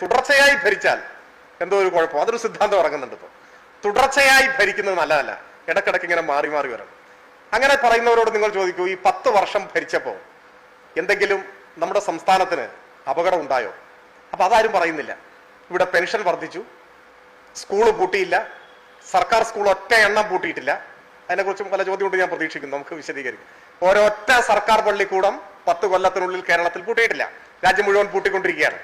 തുടർച്ചയായി ഭരിച്ചാൽ എന്തോ ഒരു കുഴപ്പം, അതൊരു സിദ്ധാന്തം ഇറങ്ങുന്നുണ്ട്. ഇപ്പോൾ തുടർച്ചയായി ഭരിക്കുന്നത് നല്ലതല്ല, ഇടക്കിടക്ക് ഇങ്ങനെ മാറി മാറി വരണം. അങ്ങനെ പറയുന്നവരോട് നിങ്ങൾ ചോദിക്കൂ, ഈ 10 വർഷം ഭരിച്ചപ്പോൾ എന്തെങ്കിലും നമ്മുടെ സംസ്ഥാനത്തിന് അപകടം ഉണ്ടായോ? അപ്പൊ അതാരും പറയുന്നില്ല. ഇവിടെ പെൻഷൻ വർദ്ധിച്ചു, സ്കൂള് പൂട്ടിയില്ല, സർക്കാർ സ്കൂൾ ഒറ്റ എണ്ണം പൂട്ടിയിട്ടില്ല. അതിനെക്കുറിച്ചും പല ചോദ്യം കൊണ്ട് ഞാൻ പ്രതീക്ഷിക്കുന്നു, നമുക്ക് വിശദീകരിക്കും. ഒരൊറ്റ സർക്കാർ പള്ളിക്കൂടം 10 കൊല്ലത്തിനുള്ളിൽ കേരളത്തിൽ പൂട്ടിയിട്ടില്ല. രാജ്യം മുഴുവൻ പൂട്ടിക്കൊണ്ടിരിക്കുകയാണ്.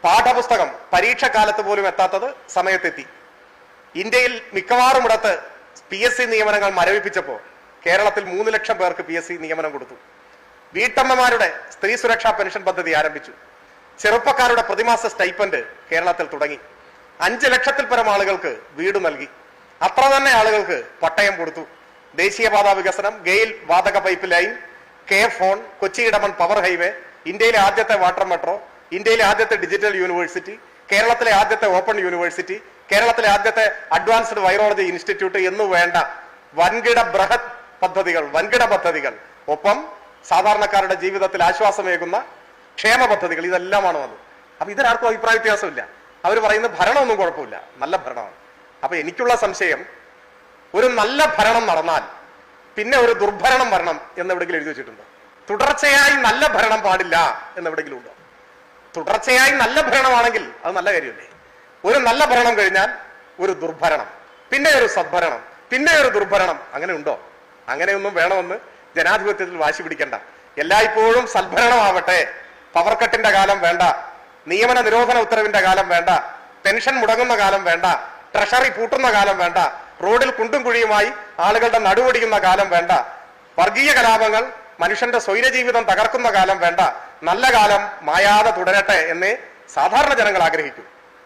പാഠപുസ്തകം പരീക്ഷ കാലത്ത് പോലും എത്താത്തത് സമയത്തെത്തി. ഇന്ത്യയിൽ മിക്കവാറും ഇടത്ത് PSC നിയമനങ്ങൾ മരവിപ്പിച്ചപ്പോൾ കേരളത്തിൽ 3 ലക്ഷം പേർക്ക് PSC നിയമനം കൊടുത്തു. വീട്ടമ്മമാരുടെ സ്ത്രീ സുരക്ഷാ പെൻഷൻ പദ്ധതി ആരംഭിച്ചു. ചെറുപ്പക്കാരുടെ പ്രതിമാസ സ്റ്റൈപ്പൻഡ് കേരളത്തിൽ തുടങ്ങി. 5 ലക്ഷത്തിൽ പരം ആളുകൾക്ക് വീട് നൽകി. അത്ര തന്നെ ആളുകൾക്ക് പട്ടയം കൊടുത്തു. ദേശീയപാത വികസനം, ഗെയിൽ വാതക pipe line, phone, Kochi Edamon power highway, ഇന്ത്യയിലെ ആദ്യത്തെ വാട്ടർ മെട്രോ, ഇന്ത്യയിലെ ആദ്യത്തെ ഡിജിറ്റൽ യൂണിവേഴ്സിറ്റി, കേരളത്തിലെ ആദ്യത്തെ ഓപ്പൺ യൂണിവേഴ്സിറ്റി, കേരളത്തിലെ ആദ്യത്തെ അഡ്വാൻസ്ഡ് വൈറോളജി ഇൻസ്റ്റിറ്റ്യൂട്ട് എന്നു വേണ്ട വൻകിട ബൃഹത് പദ്ധതികൾ, വൻകിട പദ്ധതികൾ, ഒപ്പം സാധാരണക്കാരുടെ ജീവിതത്തിൽ ആശ്വാസമേകുന്ന ക്ഷേമ പദ്ധതികൾ, ഇതെല്ലാമാണ് വന്നത്. അപ്പൊ ഇതിനാർക്കും അഭിപ്രായ വ്യത്യാസമില്ല. അവർ പറയുന്ന ഭരണമൊന്നും കുഴപ്പമില്ല, നല്ല ഭരണമാണ്. അപ്പൊ എനിക്കുള്ള സംശയം, ഒരു നല്ല ഭരണം നടന്നാൽ പിന്നെ ഒരു ദുർഭരണം വരണം എന്നെവിടെങ്കിലും എഴുതി വെച്ചിട്ടുണ്ടോ? തുടർച്ചയായി നല്ല ഭരണം പാടില്ല എന്നെവിടെങ്കിലും ഉണ്ടോ? തുടർച്ചയായി നല്ല ഭരണമാണെങ്കിൽ അത് നല്ല കാര്യമല്ലേ? ഒരു നല്ല ഭരണം കഴിഞ്ഞാൽ ഒരു ദുർഭരണം, പിന്നെ ഒരു സദ്ഭരണം, പിന്നെ ഒരു ദുർഭരണം, അങ്ങനെ ഉണ്ടോ? അങ്ങനെയൊന്നും വേണമെന്ന് ജനാധിപത്യത്തിൽ വാശി പിടിക്കണ്ട. എല്ലായ്പ്പോഴും സദ്ഭരണമാവട്ടെ. പവർ കട്ടിന്റെ കാലം വേണ്ട, നിയമന നിരോധന ഉത്തരവിന്റെ കാലം വേണ്ട, പെൻഷൻ മുടങ്ങുന്ന കാലം വേണ്ട, ട്രഷറി പൂട്ടുന്ന കാലം വേണ്ട, റോഡിൽ കുണ്ടും കുഴിയുമായി ആളുകളുടെ നടുവൊടിയുന്ന കാലം വേണ്ട, വർഗീയ കലാപങ്ങൾ മനുഷ്യന്റെ സ്വൈരജീവിതം തകർക്കുന്ന കാലം വേണ്ട. നല്ല കാലം മായാതെ തുടരട്ടെ എന്നേ സാധാരണ ജനങ്ങൾ ആഗ്രഹിക്കൂ.